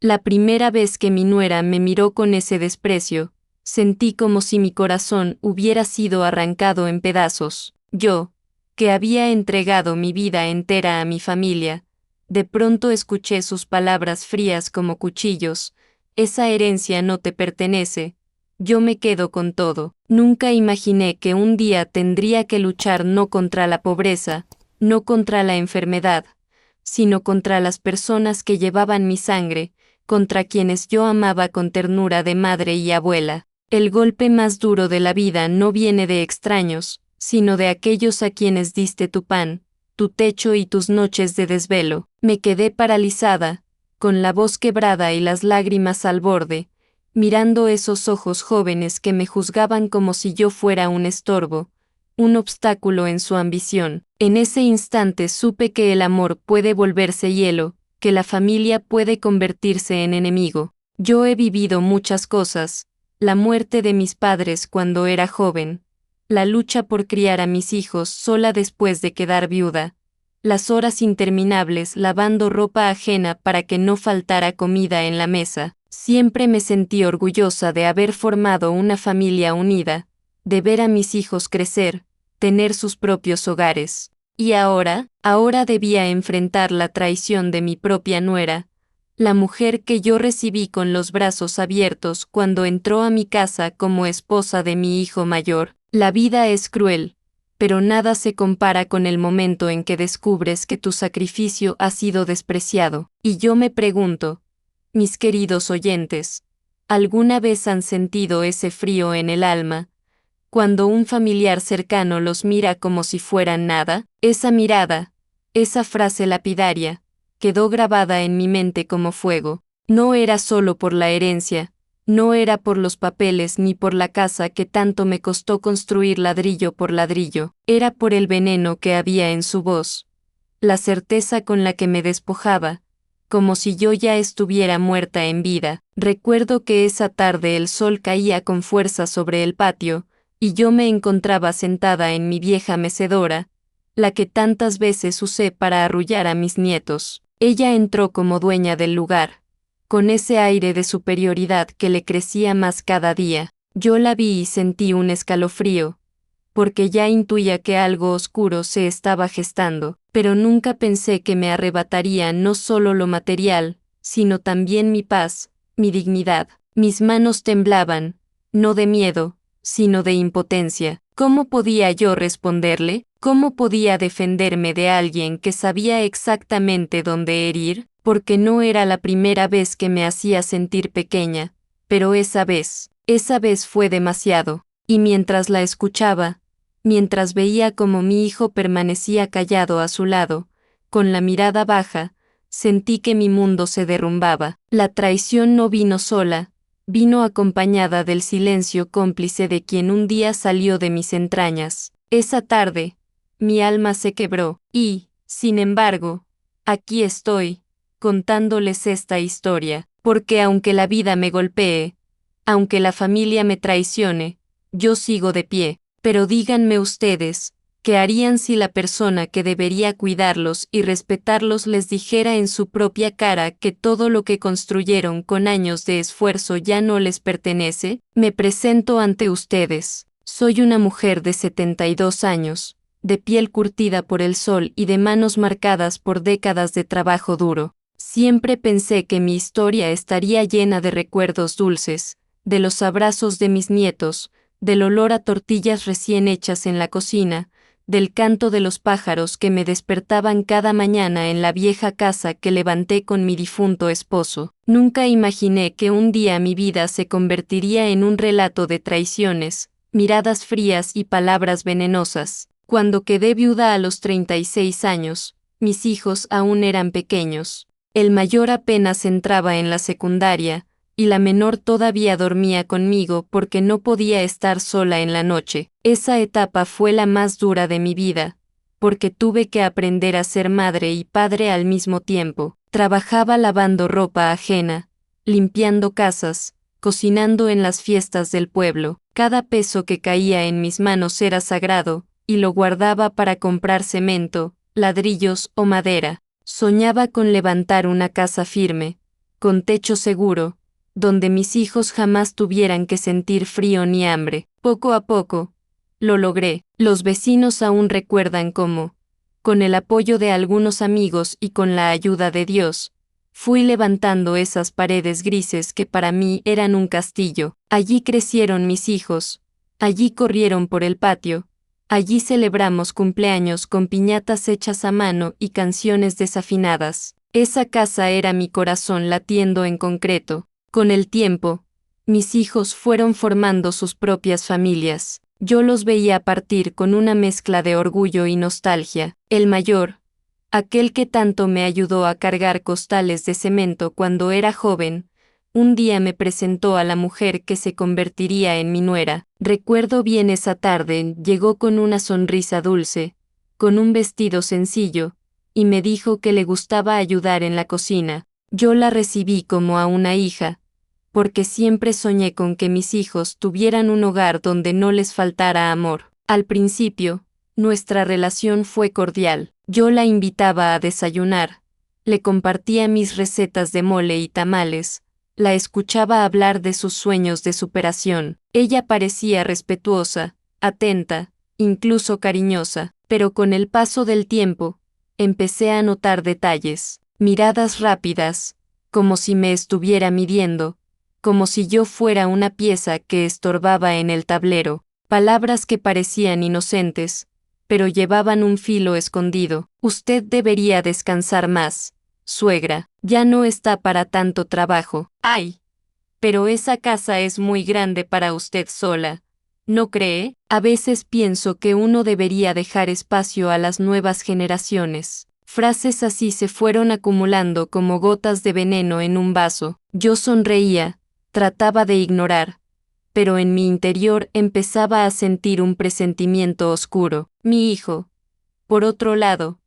La primera vez que mi nuera me miró con ese desprecio, sentí como si mi corazón hubiera sido arrancado en pedazos. Yo, que había entregado mi vida entera a mi familia, de pronto escuché sus palabras frías como cuchillos: esa herencia no te pertenece, yo me quedo con todo. Nunca imaginé que un día tendría que luchar no contra la pobreza, no contra la enfermedad, sino contra las personas que llevaban mi sangre, contra quienes yo amaba con ternura de madre y abuela. El golpe más duro de la vida no viene de extraños, sino de aquellos a quienes diste tu pan, tu techo y tus noches de desvelo. Me quedé paralizada, con la voz quebrada y las lágrimas al borde, mirando esos ojos jóvenes que me juzgaban como si yo fuera un estorbo, un obstáculo en su ambición. En ese instante supe que el amor puede volverse hielo, que la familia puede convertirse en enemigo. Yo he vivido muchas cosas: la muerte de mis padres cuando era joven, la lucha por criar a mis hijos sola después de quedar viuda, las horas interminables lavando ropa ajena para que no faltara comida en la mesa. Siempre me sentí orgullosa de haber formado una familia unida, de ver a mis hijos crecer, tener sus propios hogares. Y ahora debía enfrentar la traición de mi propia nuera, la mujer que yo recibí con los brazos abiertos cuando entró a mi casa como esposa de mi hijo mayor. La vida es cruel, pero nada se compara con el momento en que descubres que tu sacrificio ha sido despreciado. Y yo me pregunto, mis queridos oyentes, ¿alguna vez han sentido ese frío en el alma, cuando un familiar cercano los mira como si fueran nada? Esa mirada, esa frase lapidaria, quedó grabada en mi mente como fuego. No era solo por la herencia, no era por los papeles ni por la casa que tanto me costó construir ladrillo por ladrillo, era por el veneno que había en su voz, la certeza con la que me despojaba, como si yo ya estuviera muerta en vida. Recuerdo que esa tarde el sol caía con fuerza sobre el patio, y yo me encontraba sentada en mi vieja mecedora, la que tantas veces usé para arrullar a mis nietos. Ella entró como dueña del lugar, con ese aire de superioridad que le crecía más cada día. Yo la vi y sentí un escalofrío, porque ya intuía que algo oscuro se estaba gestando, pero nunca pensé que me arrebataría no solo lo material, sino también mi paz, mi dignidad. Mis manos temblaban, no de miedo, sino de impotencia. ¿Cómo podía yo responderle? ¿Cómo podía defenderme de alguien que sabía exactamente dónde herir? Porque no era la primera vez que me hacía sentir pequeña, pero esa vez fue demasiado. Y mientras la escuchaba, mientras veía cómo mi hijo permanecía callado a su lado, con la mirada baja, sentí que mi mundo se derrumbaba. La traición no vino sola, vino acompañada del silencio cómplice de quien un día salió de mis entrañas. Esa tarde, mi alma se quebró, y, sin embargo, aquí estoy, contándoles esta historia, porque aunque la vida me golpee, aunque la familia me traicione, yo sigo de pie. Pero díganme ustedes, ¿qué harían si la persona que debería cuidarlos y respetarlos les dijera en su propia cara que todo lo que construyeron con años de esfuerzo ya no les pertenece? Me presento ante ustedes. Soy una mujer de 72 años, de piel curtida por el sol y de manos marcadas por décadas de trabajo duro. Siempre pensé que mi historia estaría llena de recuerdos dulces, de los abrazos de mis nietos, del olor a tortillas recién hechas en la cocina, del canto de los pájaros que me despertaban cada mañana en la vieja casa que levanté con mi difunto esposo. Nunca imaginé que un día mi vida se convertiría en un relato de traiciones, miradas frías y palabras venenosas. Cuando quedé viuda a los 36 años, mis hijos aún eran pequeños. El mayor apenas entraba en la secundaria, y la menor todavía dormía conmigo porque no podía estar sola en la noche. Esa etapa fue la más dura de mi vida, porque tuve que aprender a ser madre y padre al mismo tiempo. Trabajaba lavando ropa ajena, limpiando casas, cocinando en las fiestas del pueblo. Cada peso que caía en mis manos era sagrado, y lo guardaba para comprar cemento, ladrillos o madera. Soñaba con levantar una casa firme, con techo seguro, donde mis hijos jamás tuvieran que sentir frío ni hambre. Poco a poco, lo logré. Los vecinos aún recuerdan cómo, con el apoyo de algunos amigos y con la ayuda de Dios, fui levantando esas paredes grises que para mí eran un castillo. Allí crecieron mis hijos, allí corrieron por el patio, allí celebramos cumpleaños con piñatas hechas a mano y canciones desafinadas. Esa casa era mi corazón latiendo en concreto. Con el tiempo, mis hijos fueron formando sus propias familias. Yo los veía partir con una mezcla de orgullo y nostalgia. El mayor, aquel que tanto me ayudó a cargar costales de cemento cuando era joven, un día me presentó a la mujer que se convertiría en mi nuera. Recuerdo bien esa tarde, llegó con una sonrisa dulce, con un vestido sencillo, y me dijo que le gustaba ayudar en la cocina. Yo la recibí como a una hija, porque siempre soñé con que mis hijos tuvieran un hogar donde no les faltara amor. Al principio, nuestra relación fue cordial. Yo la invitaba a desayunar, le compartía mis recetas de mole y tamales, la escuchaba hablar de sus sueños de superación. Ella parecía respetuosa, atenta, incluso cariñosa, pero con el paso del tiempo, empecé a notar detalles, miradas rápidas, como si me estuviera midiendo, como si yo fuera una pieza que estorbaba en el tablero, palabras que parecían inocentes, pero llevaban un filo escondido. Usted debería descansar más, suegra, ya no está para tanto trabajo. Ay, pero esa casa es muy grande para usted sola, ¿no cree? A veces pienso que uno debería dejar espacio a las nuevas generaciones. Frases así se fueron acumulando como gotas de veneno en un vaso. Yo sonreía, trataba de ignorar, pero en mi interior empezaba a sentir un presentimiento oscuro. Mi hijo, por otro lado,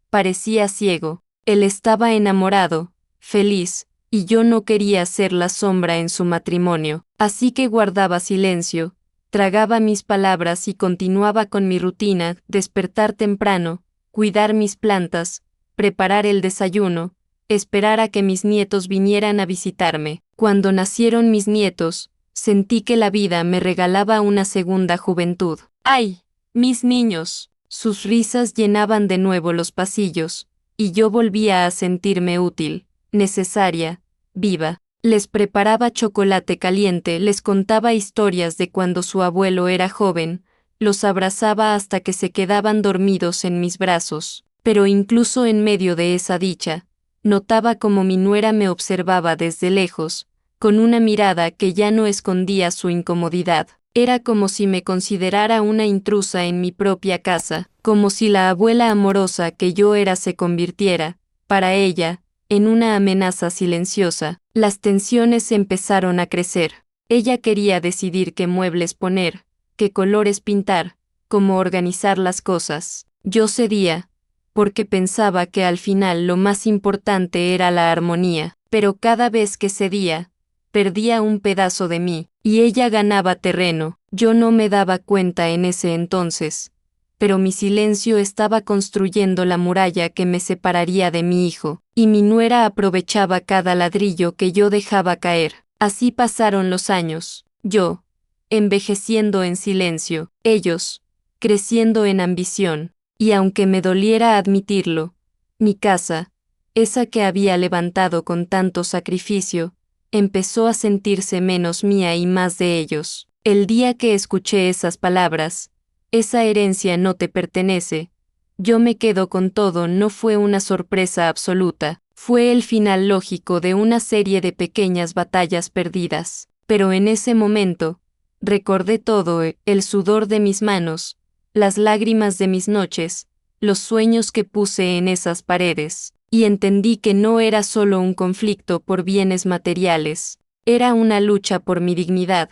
parecía ciego. Él estaba enamorado, feliz, y yo no quería ser la sombra en su matrimonio, así que guardaba silencio, tragaba mis palabras y continuaba con mi rutina: despertar temprano, cuidar mis plantas, preparar el desayuno, esperar a que mis nietos vinieran a visitarme. Cuando nacieron mis nietos, sentí que la vida me regalaba una segunda juventud. ¡Ay! Mis niños. Sus risas llenaban de nuevo los pasillos, y yo volvía a sentirme útil, necesaria, viva. Les preparaba chocolate caliente, les contaba historias de cuando su abuelo era joven, los abrazaba hasta que se quedaban dormidos en mis brazos. Pero incluso en medio de esa dicha, notaba como mi nuera me observaba desde lejos, con una mirada que ya no escondía su incomodidad. Era como si me considerara una intrusa en mi propia casa, como si la abuela amorosa que yo era se convirtiera, para ella, en una amenaza silenciosa. Las tensiones empezaron a crecer. Ella quería decidir qué muebles poner, qué colores pintar, cómo organizar las cosas. Yo cedía, porque pensaba que al final lo más importante era la armonía, pero cada vez que cedía, perdía un pedazo de mí, y ella ganaba terreno. Yo no me daba cuenta en ese entonces, pero mi silencio estaba construyendo la muralla que me separaría de mi hijo, y mi nuera aprovechaba cada ladrillo que yo dejaba caer. Así pasaron los años, yo, envejeciendo en silencio, ellos, creciendo en ambición, y aunque me doliera admitirlo, mi casa, esa que había levantado con tanto sacrificio, empezó a sentirse menos mía y más de ellos. El día que escuché esas palabras, esa herencia no te pertenece, yo me quedo con todo, no fue una sorpresa absoluta, fue el final lógico de una serie de pequeñas batallas perdidas. Pero en ese momento, recordé todo, el sudor de mis manos, las lágrimas de mis noches, los sueños que puse en esas paredes, y entendí que no era solo un conflicto por bienes materiales, era una lucha por mi dignidad,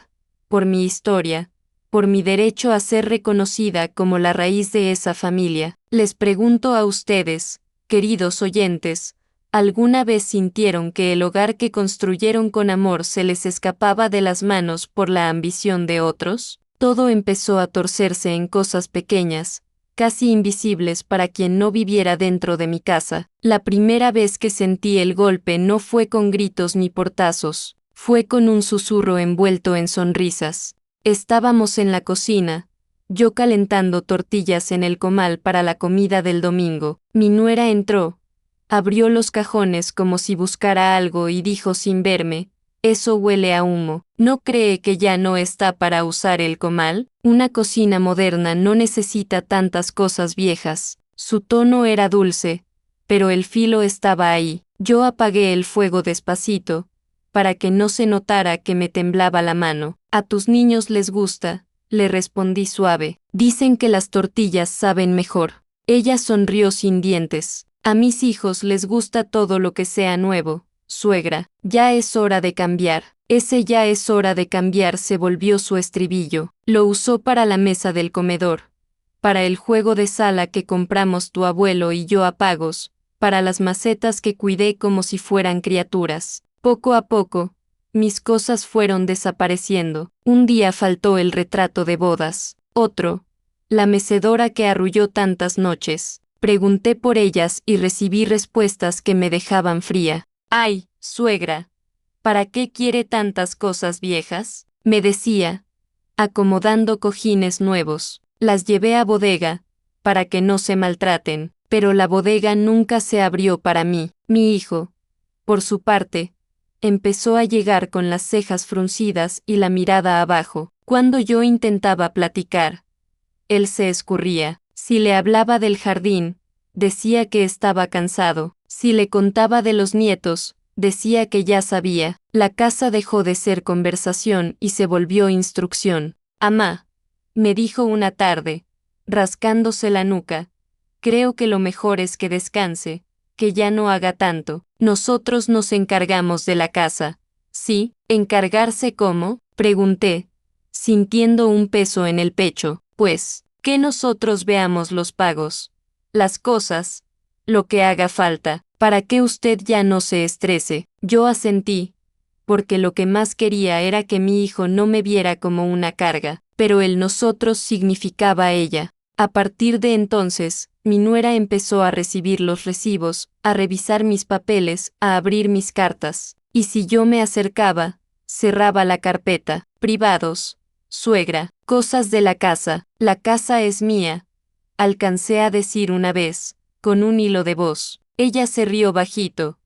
por mi historia, por mi derecho a ser reconocida como la raíz de esa familia. Les pregunto a ustedes, queridos oyentes, ¿alguna vez sintieron que el hogar que construyeron con amor se les escapaba de las manos por la ambición de otros? Todo empezó a torcerse en cosas pequeñas, casi invisibles para quien no viviera dentro de mi casa. La primera vez que sentí el golpe no fue con gritos ni portazos, fue con un susurro envuelto en sonrisas. Estábamos en la cocina, yo calentando tortillas en el comal para la comida del domingo. Mi nuera entró, abrió los cajones como si buscara algo y dijo sin verme: «Eso huele a humo. ¿No cree que ya no está para usar el comal? Una cocina moderna no necesita tantas cosas viejas». Su tono era dulce, pero el filo estaba ahí. Yo apagué el fuego despacito, para que no se notara que me temblaba la mano. «A tus niños les gusta», le respondí suave. «Dicen que las tortillas saben mejor». Ella sonrió sin dientes. «A mis hijos les gusta todo lo que sea nuevo, suegra. Ya es hora de cambiar». Ese «ya es hora de cambiar» se volvió su estribillo. Lo usó para la mesa del comedor, para el juego de sala que compramos tu abuelo y yo a pagos, para las macetas que cuidé como si fueran criaturas. Poco a poco, mis cosas fueron desapareciendo. Un día faltó el retrato de bodas, otro, la mecedora que arrulló tantas noches. Pregunté por ellas y recibí respuestas que me dejaban fría. «Ay, suegra, ¿para qué quiere tantas cosas viejas?», me decía, acomodando cojines nuevos. «Las llevé a bodega, para que no se maltraten». Pero la bodega nunca se abrió para mí. Mi hijo, por su parte, empezó a llegar con las cejas fruncidas y la mirada abajo. Cuando yo intentaba platicar, él se escurría. Si le hablaba del jardín, decía que estaba cansado. Si le contaba de los nietos, decía que ya sabía. La casa dejó de ser conversación y se volvió instrucción. «Amá», me dijo una tarde, rascándose la nuca, «creo que lo mejor es que descanse, que ya no haga tanto. Nosotros nos encargamos de la casa». «¿Sí? ¿Encargarse cómo?», pregunté, sintiendo un peso en el pecho. «Pues, que nosotros veamos los pagos, las cosas, lo que haga falta, para que usted ya no se estrese». Yo asentí, porque lo que más quería era que mi hijo no me viera como una carga, pero el nosotros significaba ella. A partir de entonces, mi nuera empezó a recibir los recibos, a revisar mis papeles, a abrir mis cartas, y si yo me acercaba, cerraba la carpeta. «Privados, suegra, cosas de la casa es mía», alcancé a decir una vez, con un hilo de voz. Ella se rió bajito.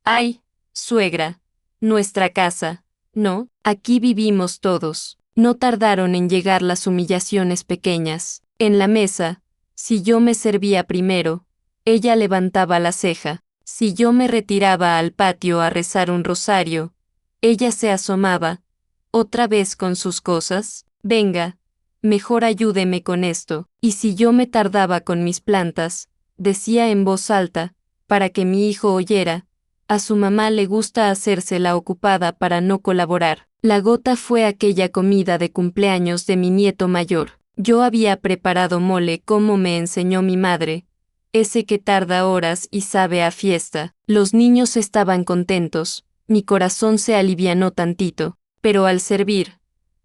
«Ay, suegra, nuestra casa. No, aquí vivimos todos». No tardaron en llegar las humillaciones pequeñas. En la mesa, si yo me servía primero, ella levantaba la ceja. Si yo me retiraba al patio a rezar un rosario, ella se asomaba. «¿Otra vez con sus cosas? Venga, mejor ayúdeme con esto». Y si yo me tardaba con mis plantas, decía en voz alta, para que mi hijo oyera: «A su mamá le gusta hacerse la ocupada para no colaborar». La gota fue aquella comida de cumpleaños de mi nieto mayor. Yo había preparado mole como me enseñó mi madre, ese que tarda horas y sabe a fiesta. Los niños estaban contentos, mi corazón se alivianó tantito, pero al servir,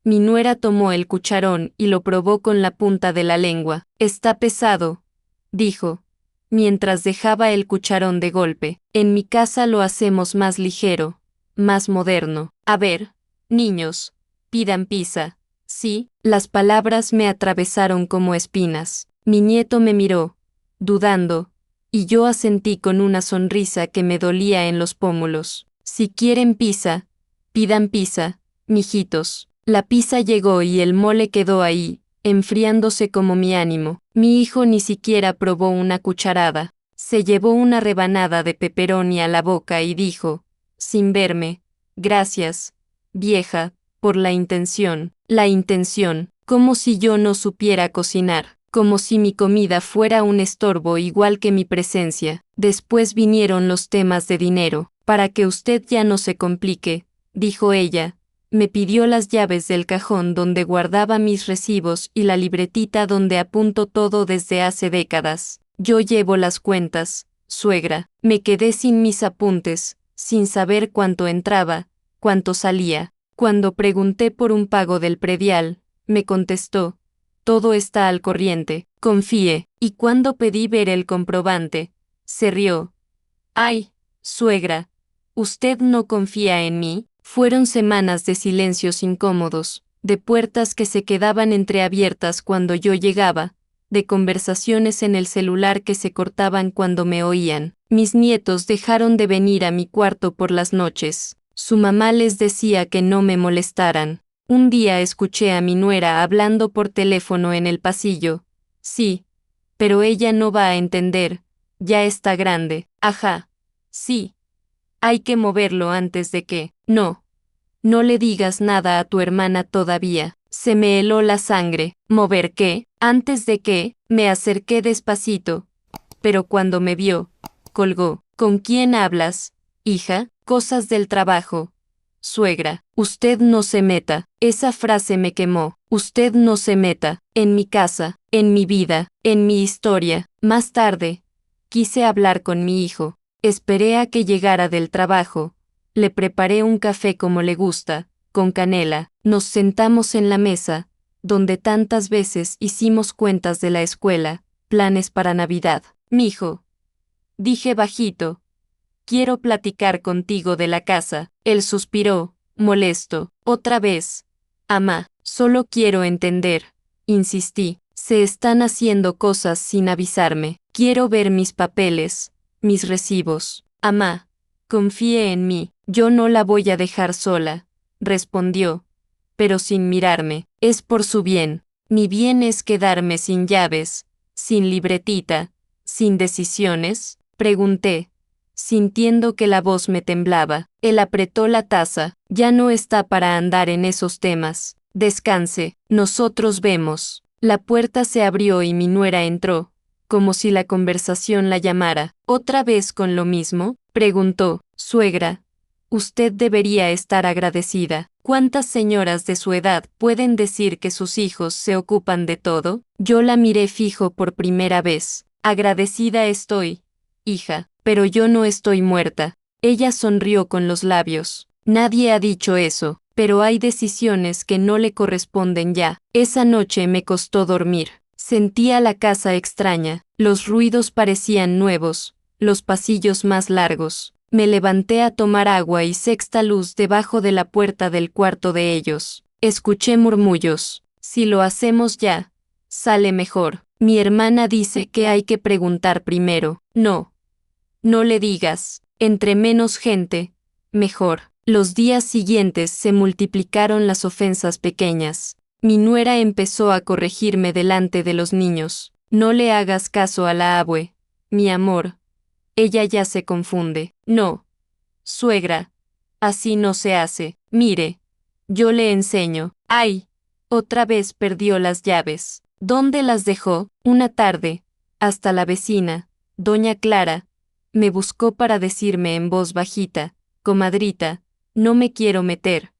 mi nuera tomó el cucharón y lo probó con la punta de la lengua. «Está pesado», dijo, mientras dejaba el cucharón de golpe. «En mi casa lo hacemos más ligero, más moderno. A ver, niños, pidan pizza». Sí, las palabras me atravesaron como espinas. Mi nieto me miró, dudando, y yo asentí con una sonrisa que me dolía en los pómulos. «Si quieren pizza, pidan pizza, mijitos». La pizza llegó y el mole quedó ahí, enfriándose como mi ánimo. Mi hijo ni siquiera probó una cucharada. Se llevó una rebanada de pepperoni a la boca y dijo, sin verme: «Gracias, vieja, por la intención». La intención, como si yo no supiera cocinar, como si mi comida fuera un estorbo igual que mi presencia. Después vinieron los temas de dinero. «Para que usted ya no se complique», dijo ella, me pidió las llaves del cajón donde guardaba mis recibos y la libretita donde apunto todo desde hace décadas. «Yo llevo las cuentas, suegra». Me quedé sin mis apuntes, sin saber cuánto entraba, cuánto salía. Cuando pregunté por un pago del predial, me contestó: todo está al corriente, confíe. Y cuando pedí ver el comprobante, se rió. Ay, suegra, ¿usted no confía en mí? Fueron semanas de silencios incómodos, de puertas que se quedaban entreabiertas cuando yo llegaba, de conversaciones en el celular que se cortaban cuando me oían. Mis nietos dejaron de venir a mi cuarto por las noches. Su mamá les decía que no me molestaran. Un día escuché a mi nuera hablando por teléfono en el pasillo. Sí, pero ella no va a entender. Ya está grande. Ajá. Sí. Hay que moverlo antes de que... No. No le digas nada a tu hermana todavía. Se me heló la sangre. ¿Mover qué? Antes de que... Me acerqué despacito. Pero cuando me vio, colgó. ¿Con quién hablas, hija? Cosas del trabajo. Suegra, usted no se meta. Esa frase me quemó. Usted no se meta. En mi casa, en mi vida, en mi historia. Más tarde, quise hablar con mi hijo. Esperé a que llegara del trabajo. Le preparé un café como le gusta, con canela. Nos sentamos en la mesa, donde tantas veces hicimos cuentas de la escuela, planes para Navidad. Mijo, dije bajito, quiero platicar contigo de la casa. Él suspiró, molesto. Otra vez. Amá, solo quiero entender. Insistí. Se están haciendo cosas sin avisarme. Quiero ver mis papeles, mis recibos. Amá, confíe en mí. Yo no la voy a dejar sola, respondió, pero sin mirarme. Es por su bien. Mi bien es quedarme sin llaves, sin libretita, sin decisiones. Pregunté, sintiendo que la voz me temblaba. Él apretó la taza. Ya no está para andar en esos temas. Descanse, nosotros vemos. La puerta se abrió y mi nuera entró, como si la conversación la llamara. ¿Otra vez con lo mismo? Preguntó. Suegra, usted debería estar agradecida. ¿Cuántas señoras de su edad pueden decir que sus hijos se ocupan de todo? Yo la miré fijo por primera vez. Agradecida estoy, hija, pero yo no estoy muerta. Ella sonrió con los labios. Nadie ha dicho eso, pero hay decisiones que no le corresponden ya. Esa noche me costó dormir. Sentía la casa extraña, los ruidos parecían nuevos, los pasillos más largos. Me levanté a tomar agua y sexta luz debajo de la puerta del cuarto de ellos. Escuché murmullos. Si lo hacemos ya, sale mejor. Mi hermana dice que hay que preguntar primero. No. No le digas. Entre menos gente, mejor. Los días siguientes se multiplicaron las ofensas pequeñas. Mi nuera empezó a corregirme delante de los niños. No le hagas caso a la abue, mi amor. Ella ya se confunde. No. Suegra. Así no se hace. Mire. Yo le enseño. ¡Ay! Otra vez perdió las llaves. ¿Dónde las dejó? Una tarde. Hasta la vecina, doña Clara, me buscó para decirme en voz bajita, comadrita, no me quiero meter.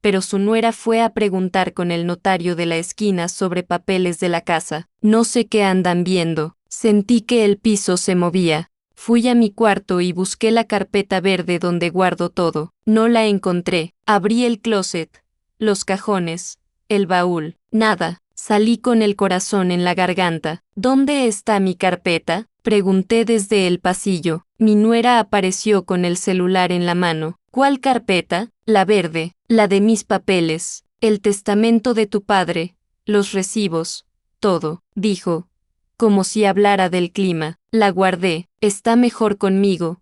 Pero su nuera fue a preguntar con el notario de la esquina sobre papeles de la casa. No sé qué andan viendo. Sentí que el piso se movía. Fui a mi cuarto y busqué la carpeta verde donde guardo todo. No la encontré. Abrí el closet, los cajones, el baúl. Nada. Salí con el corazón en la garganta. ¿Dónde está mi carpeta? Pregunté desde el pasillo. Mi nuera apareció con el celular en la mano. ¿Cuál carpeta? La verde, la de mis papeles, el testamento de tu padre, los recibos, todo, dijo, como si hablara del clima. La guardé, está mejor conmigo,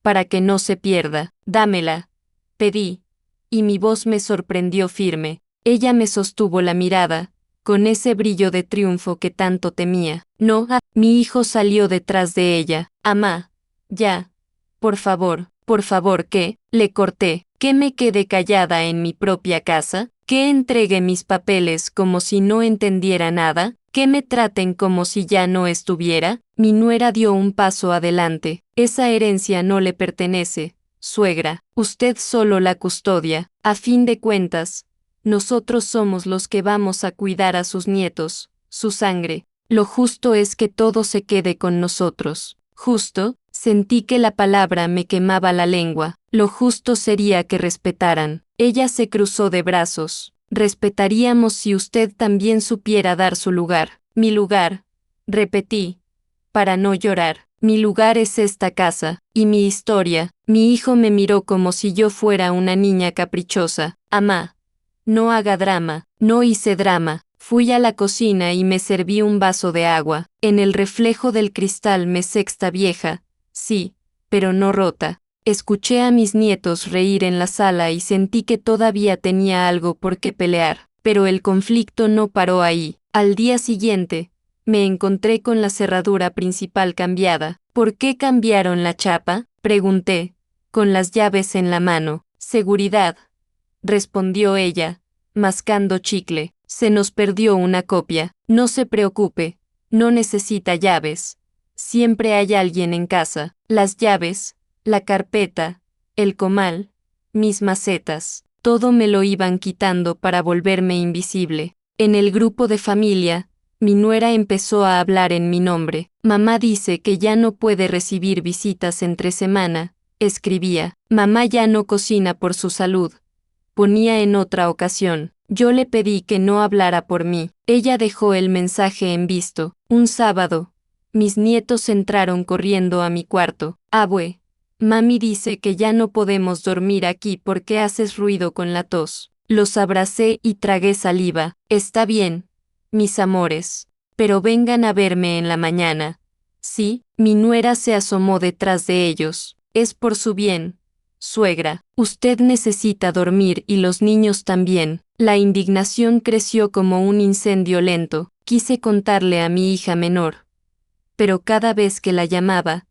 para que no se pierda. Dámela, pedí, y mi voz me sorprendió firme. Ella me sostuvo la mirada, con ese brillo de triunfo que tanto temía. No, mi hijo salió detrás de ella. Amá, ya, por favor, ¿qué? Le corté. ¿Que me quede callada en mi propia casa? ¿Que entregue mis papeles como si no entendiera nada? ¿Que me traten como si ya no estuviera? Mi nuera dio un paso adelante. Esa herencia no le pertenece, suegra. Usted solo la custodia. A fin de cuentas, nosotros somos los que vamos a cuidar a sus nietos, su sangre. Lo justo es que todo se quede con nosotros. Justo, sentí que la palabra me quemaba la lengua. Lo justo sería que respetaran. Ella se cruzó de brazos. Respetaríamos si usted también supiera dar su lugar. Mi lugar, repetí, para no llorar. Mi lugar es esta casa, y mi historia. Mi hijo me miró como si yo fuera una niña caprichosa. Amá, no haga drama. No hice drama. Fui a la cocina y me serví un vaso de agua. En el reflejo del cristal me sexta vieja. Sí, pero no rota. Escuché a mis nietos reír en la sala y sentí que todavía tenía algo por qué pelear. Pero el conflicto no paró ahí. Al día siguiente, me encontré con la cerradura principal cambiada. ¿Por qué cambiaron la chapa?, pregunté, con las llaves en la mano. Seguridad, respondió ella, mascando chicle. Se nos perdió una copia. No se preocupe, no necesita llaves. Siempre hay alguien en casa. Las llaves, la carpeta, el comal, mis macetas, todo me lo iban quitando para volverme invisible. En el grupo de familia, mi nuera empezó a hablar en mi nombre. Mamá dice que ya no puede recibir visitas entre semana, escribía. Mamá ya no cocina por su salud, ponía en otra ocasión. Yo le pedí que no hablara por mí. Ella dejó el mensaje en visto. Un sábado, mis nietos entraron corriendo a mi cuarto. Abue, mami dice que ya no podemos dormir aquí porque haces ruido con la tos. Los abracé y tragué saliva. Está bien, mis amores, pero vengan a verme en la mañana. Sí, mi nuera se asomó detrás de ellos. Es por su bien, suegra. Usted necesita dormir y los niños también. La indignación creció como un incendio lento. Quise contarle a mi hija menor, pero cada vez que la llamaba,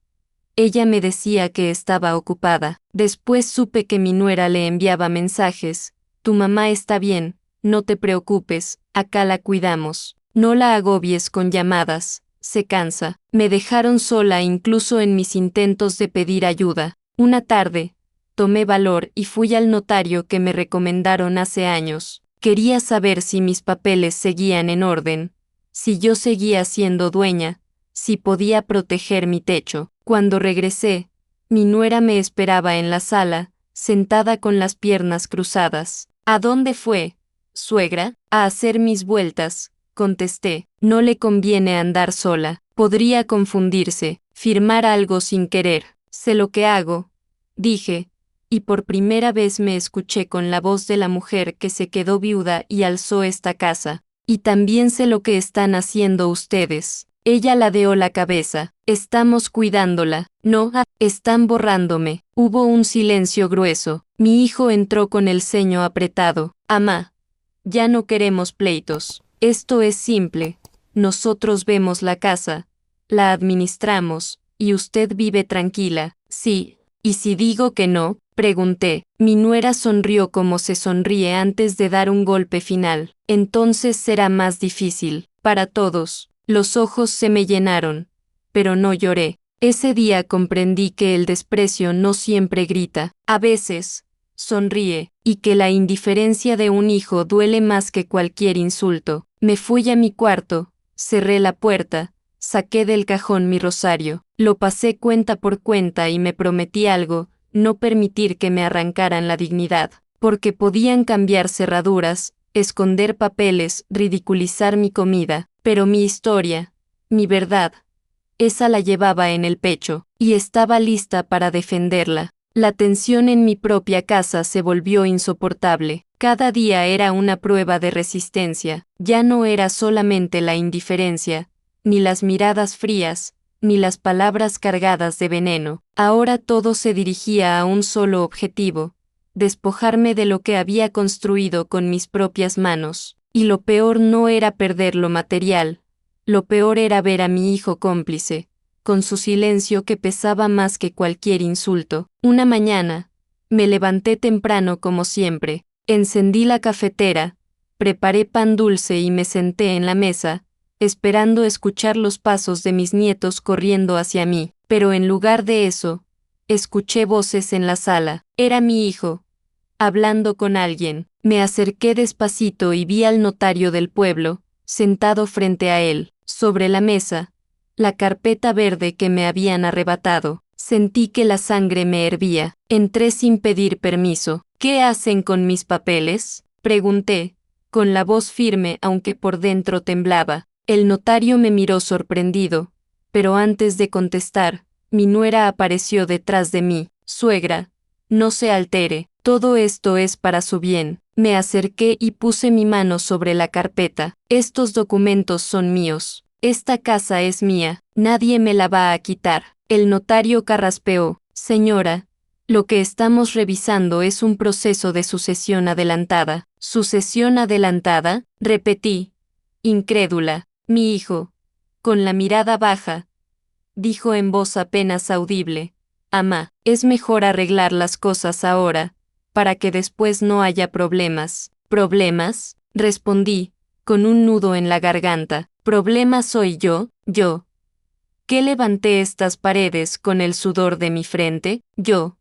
ella me decía que estaba ocupada. Después supe que mi nuera le enviaba mensajes. Tu mamá está bien, no te preocupes, acá la cuidamos. No la agobies con llamadas, se cansa. Me dejaron sola incluso en mis intentos de pedir ayuda. Una tarde, tomé valor y fui al notario que me recomendaron hace años. Quería saber si mis papeles seguían en orden, si yo seguía siendo dueña, si podía proteger mi techo. Cuando regresé, mi nuera me esperaba en la sala, sentada con las piernas cruzadas. ¿A dónde fue, suegra? A hacer mis vueltas, contesté. No le conviene andar sola, podría confundirse, firmar algo sin querer. Sé lo que hago, dije, y por primera vez me escuché con la voz de la mujer que se quedó viuda y alzó esta casa. Y también sé lo que están haciendo ustedes. Ella ladeó la cabeza. Estamos cuidándola. No, están borrándome. Hubo un silencio grueso. Mi hijo entró con el ceño apretado. Amá, ya no queremos pleitos. Esto es simple. Nosotros vemos la casa, la administramos, y usted vive tranquila. Sí, ¿y si digo que no?, pregunté. Mi nuera sonrió como se sonríe antes de dar un golpe final. Entonces será más difícil, para todos. Los ojos se me llenaron, pero no lloré. Ese día comprendí que el desprecio no siempre grita, a veces sonríe, y que la indiferencia de un hijo duele más que cualquier insulto. Me fui a mi cuarto, cerré la puerta, saqué del cajón mi rosario, lo pasé cuenta por cuenta y me prometí algo: no permitir que me arrancaran la dignidad, porque podían cambiar cerraduras, esconder papeles, ridiculizar mi comida, pero mi historia, mi verdad, esa la llevaba en el pecho, y estaba lista para defenderla. La tensión en mi propia casa se volvió insoportable. Cada día era una prueba de resistencia. Ya no era solamente la indiferencia, ni las miradas frías, ni las palabras cargadas de veneno. Ahora todo se dirigía a un solo objetivo: despojarme de lo que había construido con mis propias manos. Y lo peor no era perder lo material, lo peor era ver a mi hijo cómplice, con su silencio que pesaba más que cualquier insulto. Una mañana, me levanté temprano como siempre, encendí la cafetera, preparé pan dulce y me senté en la mesa, esperando escuchar los pasos de mis nietos corriendo hacia mí. Pero en lugar de eso, escuché voces en la sala. Era mi hijo, hablando con alguien. Me acerqué despacito y vi al notario del pueblo, sentado frente a él. Sobre la mesa, la carpeta verde que me habían arrebatado. Sentí que la sangre me hervía. Entré sin pedir permiso. ¿Qué hacen con mis papeles?, pregunté, con la voz firme aunque por dentro temblaba. El notario me miró sorprendido, pero antes de contestar, mi nuera apareció detrás de mí. Suegra, no se altere, todo esto es para su bien. Me acerqué y puse mi mano sobre la carpeta. Estos documentos son míos. Esta casa es mía, nadie me la va a quitar. El notario carraspeó. Señora, lo que estamos revisando es un proceso de sucesión adelantada. ¿Sucesión adelantada? Repetí, incrédula. Mi hijo, con la mirada baja, dijo en voz apenas audible. Ama, es mejor arreglar las cosas ahora, para que después no haya problemas. ¿Problemas? Respondí, con un nudo en la garganta. ¿Problema soy yo? Yo. ¿Qué levanté estas paredes con el sudor de mi frente? Yo.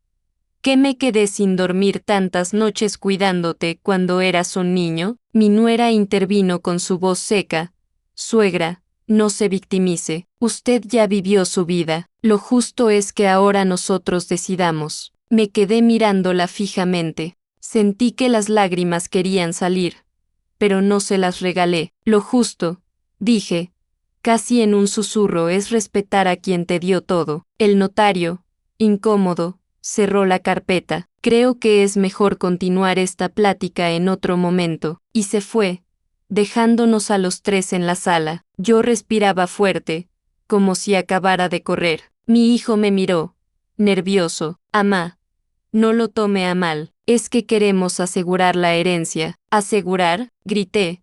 ¿Qué me quedé sin dormir tantas noches cuidándote cuando eras un niño? Mi nuera intervino con su voz seca. Suegra, no se victimice, usted ya vivió su vida, lo justo es que ahora nosotros decidamos. Me quedé mirándola fijamente. Sentí que las lágrimas querían salir, pero no se las regalé. Lo justo, dije, casi en un susurro, es respetar a quien te dio todo. El notario, incómodo, cerró la carpeta. Creo que es mejor continuar esta plática en otro momento, y se fue, dejándonos a los tres en la sala. Yo respiraba fuerte, como si acabara de correr. Mi hijo me miró, nervioso. Amá, no lo tome a mal, es que queremos asegurar la herencia. ¿Asegurar? Grité,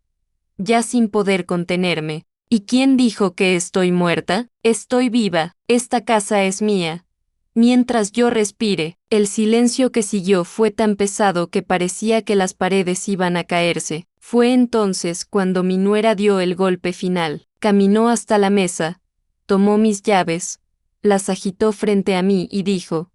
ya sin poder contenerme. ¿Y quién dijo que estoy muerta? Estoy viva, esta casa es mía. Mientras yo respire, el silencio que siguió fue tan pesado que parecía que las paredes iban a caerse. Fue entonces cuando mi nuera dio el golpe final. Caminó hasta la mesa, tomó mis llaves, las agitó frente a mí y dijo: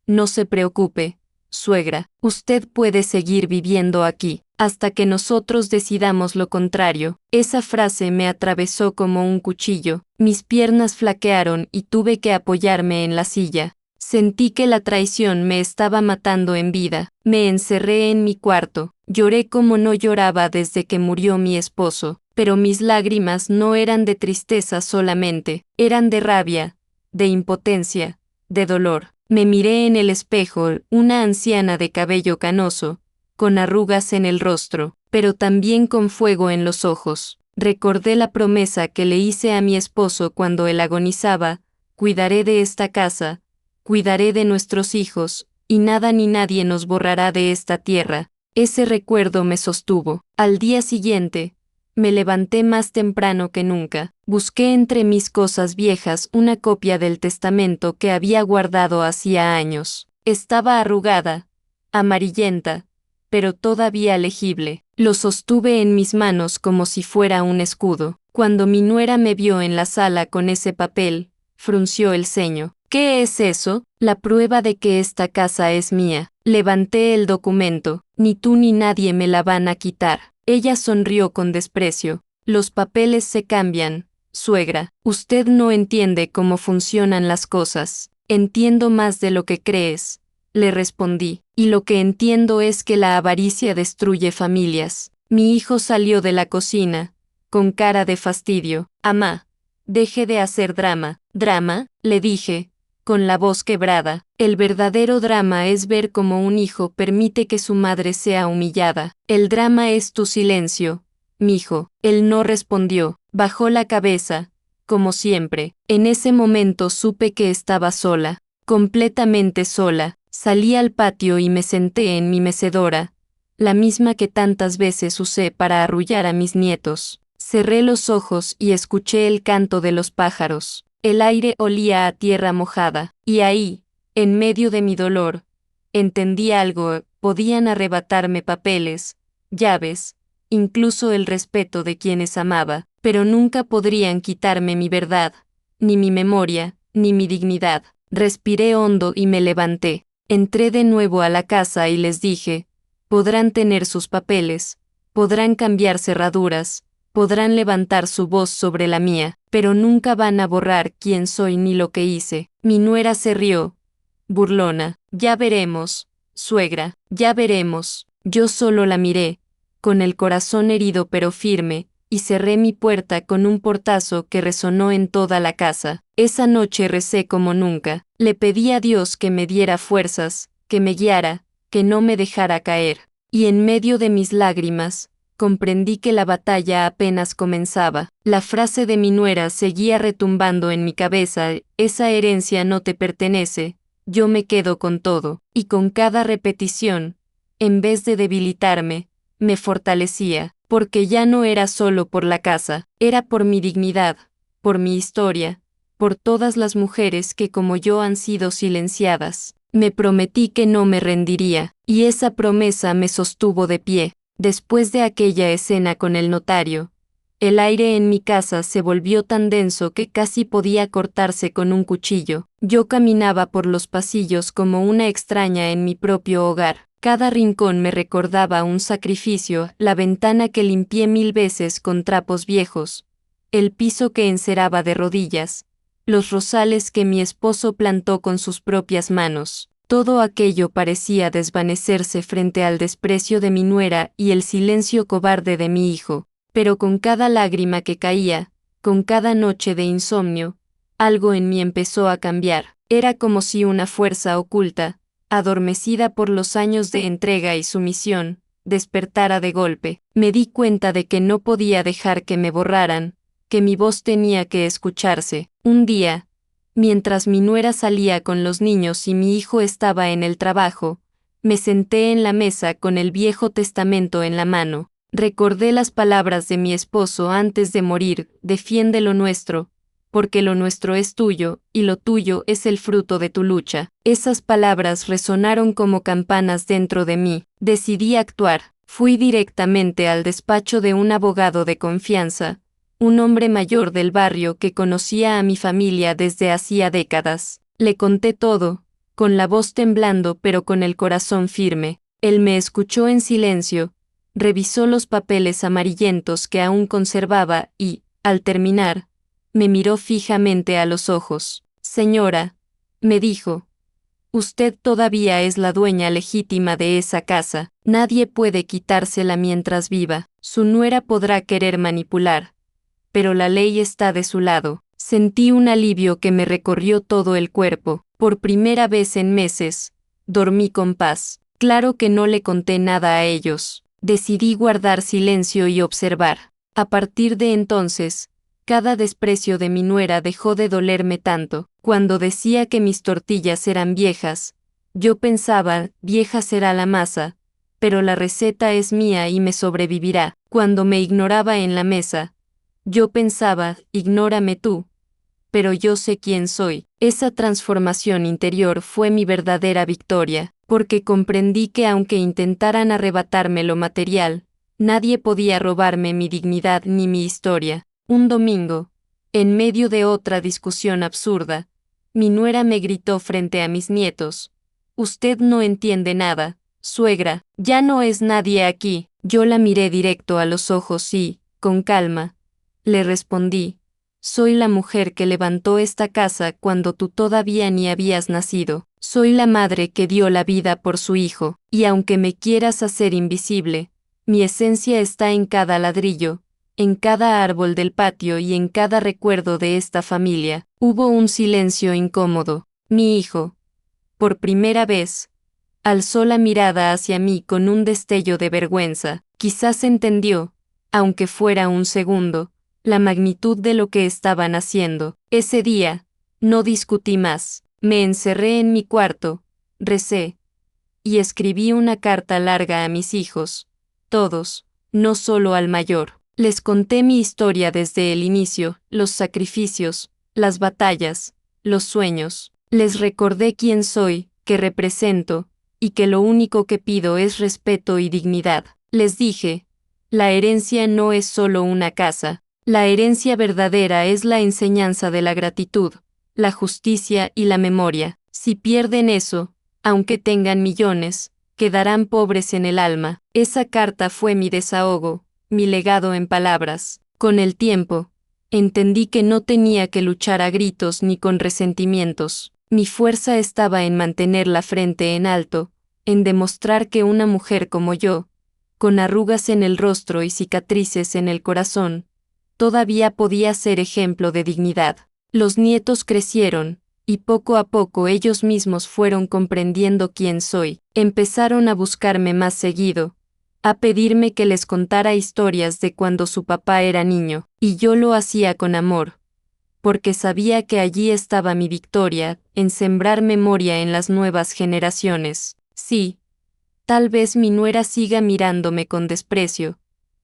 no se preocupe, suegra, usted puede seguir viviendo aquí, hasta que nosotros decidamos lo contrario. Esa frase me atravesó como un cuchillo, mis piernas flaquearon y tuve que apoyarme en la silla. Sentí que la traición me estaba matando en vida. Me encerré en mi cuarto, lloré como no lloraba desde que murió mi esposo, pero mis lágrimas no eran de tristeza solamente, eran de rabia, de impotencia, de dolor. Me miré en el espejo, una anciana de cabello canoso, con arrugas en el rostro, pero también con fuego en los ojos. Recordé la promesa que le hice a mi esposo cuando él agonizaba: cuidaré de esta casa, cuidaré de nuestros hijos, y nada ni nadie nos borrará de esta tierra. Ese recuerdo me sostuvo. Al día siguiente, me levanté más temprano que nunca. Busqué entre mis cosas viejas una copia del testamento que había guardado hacía años. Estaba arrugada, amarillenta, pero todavía legible. Lo sostuve en mis manos como si fuera un escudo. Cuando mi nuera me vio en la sala con ese papel, frunció el ceño. ¿Qué es eso? La prueba de que esta casa es mía. Levanté el documento. Ni tú ni nadie me la van a quitar. Ella sonrió con desprecio. Los papeles se cambian, suegra. Usted no entiende cómo funcionan las cosas. Entiendo más de lo que crees, le respondí, y lo que entiendo es que la avaricia destruye familias. Mi hijo salió de la cocina, con cara de fastidio. Amá, deje de hacer drama. ¿Drama?, le dije, con la voz quebrada. El verdadero drama es ver cómo un hijo permite que su madre sea humillada. El drama es tu silencio, mijo. Él no respondió, bajó la cabeza, como siempre. En ese momento supe que estaba sola, completamente sola. Salí al patio y me senté en mi mecedora, la misma que tantas veces usé para arrullar a mis nietos. Cerré los ojos y escuché el canto de los pájaros. El aire olía a tierra mojada, y ahí, en medio de mi dolor, entendí algo: podían arrebatarme papeles, llaves, incluso el respeto de quienes amaba, pero nunca podrían quitarme mi verdad, ni mi memoria, ni mi dignidad. Respiré hondo y me levanté. Entré de nuevo a la casa y les dije: podrán tener sus papeles, podrán cambiar cerraduras, podrán levantar su voz sobre la mía, pero nunca van a borrar quién soy ni lo que hice. Mi nuera se rió, burlona. Ya veremos, suegra, ya veremos. Yo solo la miré, con el corazón herido pero firme, y cerré mi puerta con un portazo que resonó en toda la casa. Esa noche recé como nunca. Le pedí a Dios que me diera fuerzas, que me guiara, que no me dejara caer. Y en medio de mis lágrimas, comprendí que la batalla apenas comenzaba. La frase de mi nuera seguía retumbando en mi cabeza: esa herencia no te pertenece, yo me quedo con todo. Y con cada repetición, en vez de debilitarme, me fortalecía, porque ya no era solo por la casa, era por mi dignidad, por mi historia, por todas las mujeres que como yo han sido silenciadas. Me prometí que no me rendiría, y esa promesa me sostuvo de pie. Después de aquella escena con el notario, el aire en mi casa se volvió tan denso que casi podía cortarse con un cuchillo. Yo caminaba por los pasillos como una extraña en mi propio hogar. Cada rincón me recordaba un sacrificio: la ventana que limpié 1000 veces con trapos viejos, el piso que enceraba de rodillas, los rosales que mi esposo plantó con sus propias manos. Todo aquello parecía desvanecerse frente al desprecio de mi nuera y el silencio cobarde de mi hijo. Pero con cada lágrima que caía, con cada noche de insomnio, algo en mí empezó a cambiar. Era como si una fuerza oculta, adormecida por los años de entrega y sumisión, despertara de golpe. Me di cuenta de que no podía dejar que me borraran, que mi voz tenía que escucharse. Un día, mientras mi nuera salía con los niños y mi hijo estaba en el trabajo, me senté en la mesa con el Viejo Testamento en la mano. Recordé las palabras de mi esposo antes de morir: defiende lo nuestro, porque lo nuestro es tuyo, y lo tuyo es el fruto de tu lucha. Esas palabras resonaron como campanas dentro de mí. Decidí actuar. Fui directamente al despacho de un abogado de confianza, un hombre mayor del barrio que conocía a mi familia desde hacía décadas. Le conté todo, con la voz temblando pero con el corazón firme. Él me escuchó en silencio, revisó los papeles amarillentos que aún conservaba y, al terminar, me miró fijamente a los ojos. Señora, me dijo, usted todavía es la dueña legítima de esa casa. Nadie puede quitársela mientras viva. Su nuera podrá querer manipular, pero la ley está de su lado. Sentí un alivio que me recorrió todo el cuerpo. Por primera vez en meses, dormí con paz. Claro que no le conté nada a ellos. Decidí guardar silencio y observar. A partir de entonces, cada desprecio de mi nuera dejó de dolerme tanto. Cuando decía que mis tortillas eran viejas, yo pensaba: vieja será la masa, pero la receta es mía y me sobrevivirá. Cuando me ignoraba en la mesa, yo pensaba: ignórame tú, pero yo sé quién soy. Esa transformación interior fue mi verdadera victoria, porque comprendí que aunque intentaran arrebatarme lo material, nadie podía robarme mi dignidad ni mi historia. Un domingo, en medio de otra discusión absurda, mi nuera me gritó frente a mis nietos: usted no entiende nada, suegra, ya no es nadie aquí. Yo la miré directo a los ojos y, con calma, le respondí: soy la mujer que levantó esta casa cuando tú todavía ni habías nacido. Soy la madre que dio la vida por su hijo, y aunque me quieras hacer invisible, mi esencia está en cada ladrillo, en cada árbol del patio y en cada recuerdo de esta familia. Hubo un silencio incómodo. Mi hijo, por primera vez, alzó la mirada hacia mí con un destello de vergüenza. Quizás entendió, aunque fuera un segundo, la magnitud de lo que estaban haciendo. Ese día, no discutí más. Me encerré en mi cuarto, recé, y escribí una carta larga a mis hijos, todos, no solo al mayor. Les conté mi historia desde el inicio, los sacrificios, las batallas, los sueños. Les recordé quién soy, qué represento, y que lo único que pido es respeto y dignidad. Les dije, la herencia no es solo una casa. La herencia verdadera es la enseñanza de la gratitud, la justicia y la memoria. Si pierden eso, aunque tengan millones, quedarán pobres en el alma. Esa carta fue mi desahogo, mi legado en palabras. Con el tiempo, entendí que no tenía que luchar a gritos ni con resentimientos. Mi fuerza estaba en mantener la frente en alto, en demostrar que una mujer como yo con arrugas en el rostro y cicatrices en el corazón, todavía podía ser ejemplo de dignidad. Los nietos crecieron, y poco a poco ellos mismos fueron comprendiendo quién soy. Empezaron a buscarme más seguido, a pedirme que les contara historias de cuando su papá era niño, y yo lo hacía con amor, porque sabía que allí estaba mi victoria, en sembrar memoria en las nuevas generaciones. Sí, tal vez mi nuera siga mirándome con desprecio,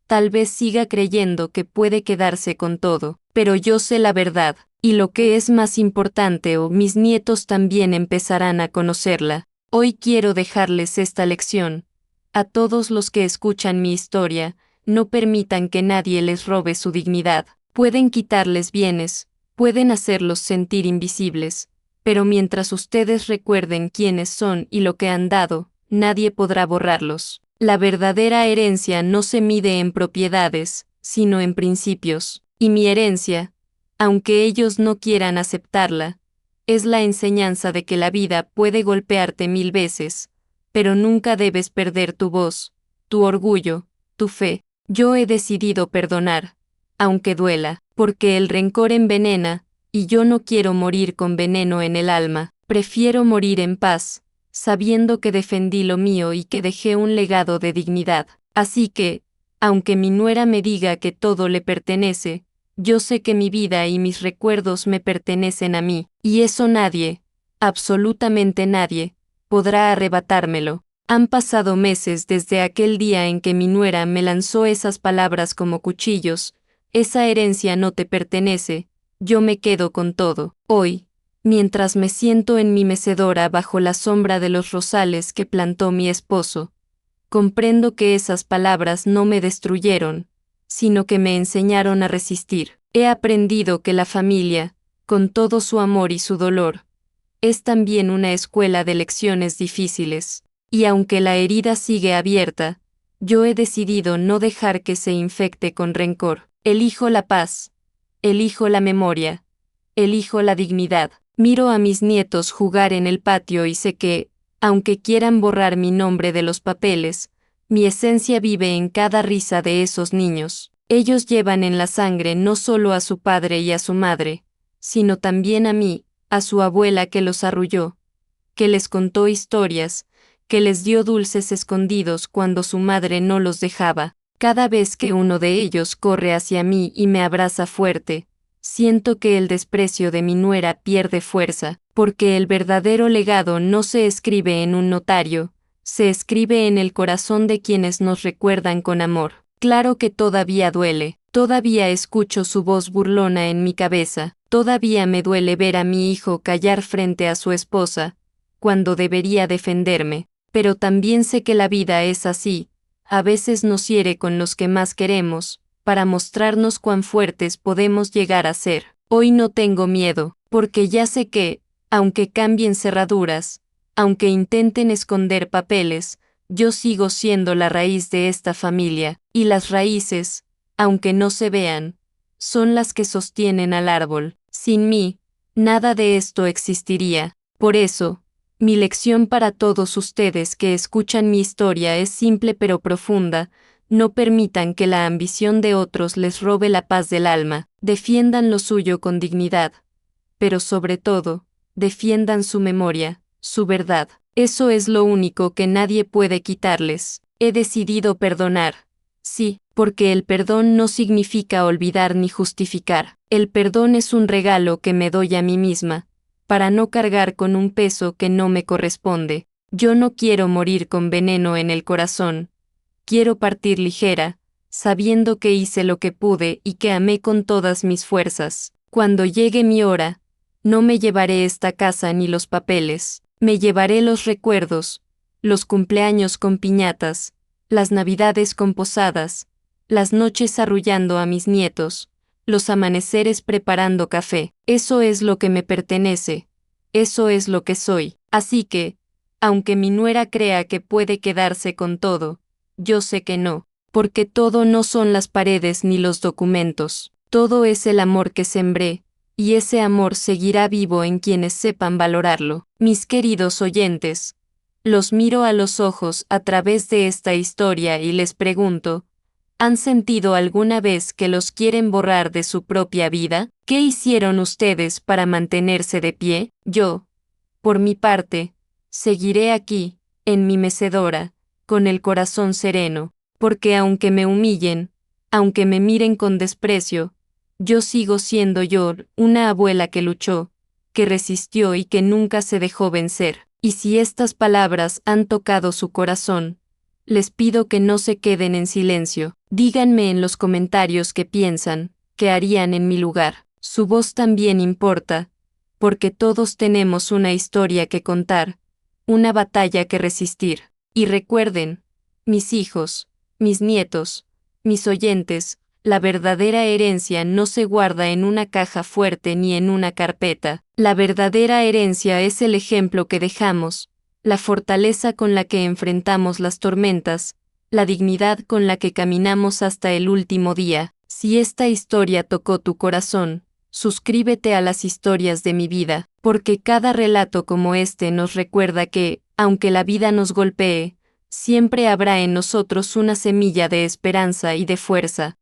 tal vez siga creyendo que puede quedarse con todo, pero yo sé la verdad, y lo que es más importante, mis nietos también empezarán a conocerla. Hoy quiero dejarles esta lección. A todos los que escuchan mi historia, no permitan que nadie les robe su dignidad. Pueden quitarles bienes, pueden hacerlos sentir invisibles, pero mientras ustedes recuerden quiénes son y lo que han dado, nadie podrá borrarlos. La verdadera herencia no se mide en propiedades, sino en principios, y mi herencia, aunque ellos no quieran aceptarla, es la enseñanza de que la vida puede golpearte 1000 veces, pero nunca debes perder tu voz, tu orgullo, tu fe. Yo he decidido perdonar, aunque duela, porque el rencor envenena, y yo no quiero morir con veneno en el alma. Prefiero morir en paz, sabiendo que defendí lo mío y que dejé un legado de dignidad. Así que, aunque mi nuera me diga que todo le pertenece, yo sé que mi vida y mis recuerdos me pertenecen a mí, y eso nadie, absolutamente nadie, podrá arrebatármelo. Han pasado meses desde aquel día en que mi nuera me lanzó esas palabras como cuchillos: esa herencia no te pertenece, yo me quedo con todo. Hoy, mientras me siento en mi mecedora bajo la sombra de los rosales que plantó mi esposo, comprendo que esas palabras no me destruyeron, sino que me enseñaron a resistir. He aprendido que la familia, con todo su amor y su dolor, es también una escuela de lecciones difíciles, y aunque la herida sigue abierta, yo he decidido no dejar que se infecte con rencor. Elijo la paz, elijo la memoria, elijo la dignidad. Miro a mis nietos jugar en el patio y sé que, aunque quieran borrar mi nombre de los papeles, mi esencia vive en cada risa de esos niños. Ellos llevan en la sangre no solo a su padre y a su madre, sino también a mí, a su abuela que los arrulló, que les contó historias, que les dio dulces escondidos cuando su madre no los dejaba. Cada vez que uno de ellos corre hacia mí y me abraza fuerte, siento que el desprecio de mi nuera pierde fuerza, porque el verdadero legado no se escribe en un notario, se escribe en el corazón de quienes nos recuerdan con amor. Claro que todavía duele, todavía escucho su voz burlona en mi cabeza, todavía me duele ver a mi hijo callar frente a su esposa, cuando debería defenderme, pero también sé que la vida es así, a veces nos hiere con los que más queremos, para mostrarnos cuán fuertes podemos llegar a ser. Hoy no tengo miedo, porque ya sé que, aunque cambien cerraduras, aunque intenten esconder papeles, yo sigo siendo la raíz de esta familia, y las raíces, aunque no se vean, son las que sostienen al árbol. Sin mí, nada de esto existiría. Por eso, mi lección para todos ustedes que escuchan mi historia es simple pero profunda: no permitan que la ambición de otros les robe la paz del alma, defiendan lo suyo con dignidad, pero sobre todo, defiendan su memoria, su verdad. Eso es lo único que nadie puede quitarles. He decidido perdonar. Sí, porque el perdón no significa olvidar ni justificar. El perdón es un regalo que me doy a mí misma, para no cargar con un peso que no me corresponde. Yo no quiero morir con veneno en el corazón. Quiero partir ligera, sabiendo que hice lo que pude y que amé con todas mis fuerzas. Cuando llegue mi hora, no me llevaré esta casa ni los papeles. Me llevaré los recuerdos, los cumpleaños con piñatas, las navidades con posadas, las noches arrullando a mis nietos, los amaneceres preparando café. Eso es lo que me pertenece, eso es lo que soy. Así que, aunque mi nuera crea que puede quedarse con todo, yo sé que no, porque todo no son las paredes ni los documentos, todo es el amor que sembré, y ese amor seguirá vivo en quienes sepan valorarlo. Mis queridos oyentes, Los miro a los ojos a través de esta historia y les pregunto, ¿han sentido alguna vez que los quieren borrar de su propia vida? ¿Qué hicieron ustedes para mantenerse de pie? Yo, por mi parte, seguiré aquí, en mi mecedora, con el corazón sereno, porque aunque me humillen, aunque me miren con desprecio, yo sigo siendo yo, una abuela que luchó, que resistió y que nunca se dejó vencer. Y si estas palabras han tocado su corazón, les pido que no se queden en silencio. Díganme en los comentarios qué piensan, qué harían en mi lugar. Su voz también importa, porque todos tenemos una historia que contar, una batalla que resistir. Y recuerden, mis hijos, mis nietos, mis oyentes, la verdadera herencia no se guarda en una caja fuerte ni en una carpeta. La verdadera herencia es el ejemplo que dejamos, la fortaleza con la que enfrentamos las tormentas, la dignidad con la que caminamos hasta el último día. Si esta historia tocó tu corazón, suscríbete a las historias de mi vida, porque cada relato como este nos recuerda que, aunque la vida nos golpee, siempre habrá en nosotros una semilla de esperanza y de fuerza.